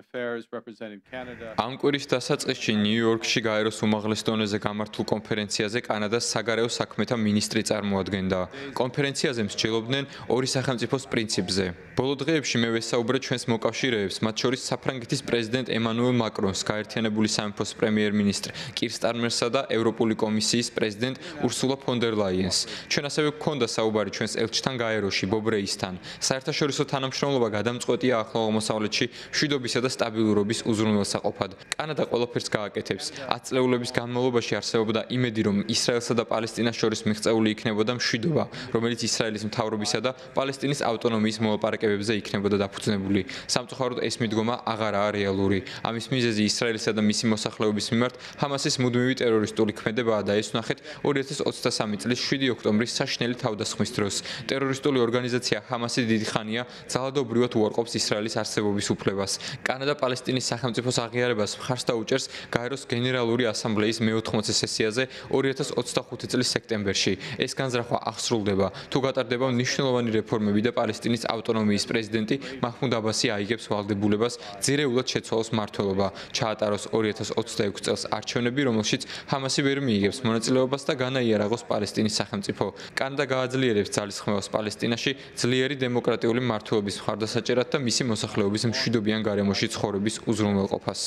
Affairs representing Canada. ამ კვირის დასაწყისში ნიუ-იორკში გაეროს უმაღლეს დონეზე გამართულ კონფერენციაზე კანადას საგარეო საქმეთა მინისტრი წარმოადგენდა. კონფერენციაზე მსჯელობდნენ ორი სახელმწიფოს პრინციპზე. ბოლო დღეებში მე ვესაუბრე ჩვენს მოკავშირეებს, მათ შორის საფრანგეთის პრეზიდენტ ემანუელ მაკრონს, გაერთიანებული სამეფოს პრემიერ-მინისტრ კირ სტარმერსსა და ევროპული კომისიის პრეზიდენტ ურსულა ფონ დერ ლაიენს. ჩვენ ასევე გვქონდა საუბარი ჩვენს ელჩთან გაეროში, ბობ რეისთან. საერთაშორისო თანამშრომლობა გადამწყვეტია ახლო აღმოსავლეთში მშვიდობისა და სტაბილურობის უზრუნველსაყოფად. კანადა ყველაფერს გააკეთებს. 10 წლეულების განმავლობაში არსებობდა იმედი, რომ ისრაელსა და პალესტინას შორის მიღწეული იქნებოდა მშვიდობა, რომელიც ისრაელის მთავრობისა და პალესტინის ავტონომიის მოლაპარაკებებზე იქნებოდა დაფუძნებული. სამწუხაროდ ეს მიდგომა აღარაა რეალური. ამის მიზეზი ისრაელისა და მისი მოსახლეობის მიმართ ჰამასის მუდმივი ტერორისტული ქმედებაა და ეს ვნახეთ 2023 წლის 7 ოქტომბრის საშინელი თავდასხმის დროს. ტერორისტული ორგანიზაცია ჰამასი დიდი ხანია ძალადობრივად უარყოფს ისრაელის არსებობის უფლებას. კანადა პალესტინის სახელმწიფოს აღიარებას მხარს დაუჭერს გაეროს გენერალური ასამბლეის მე-80 სესიაზე 2025 წლის სექტემბერში. ეს განზრახვა აღსრულდება, თუ გატარდება მნიშვნელოვანი რეფორმები და პალესტინის ავტონომიის პრეზიდენტი მაჰმუდ აბასი აიგებს ვალდებულებას ძირეულად შეცვალოს მმართველობა, ჩაატაროს 2026 წელს არჩევნები, რომელშიც ჰამასი ვერ მიიღებს მონაწილეობას და განაიარაღოს პალესტინის სახელმწიფო. კანადა გააძლიერებს ძალისხმევას პალესტინაში ძლიერი დემოკრატიული მმართველობის მხარდასაჭერად და მისი მოსახლეობის მშვიდობიან გარემოში ცხოვრების უზრუნველყოფას.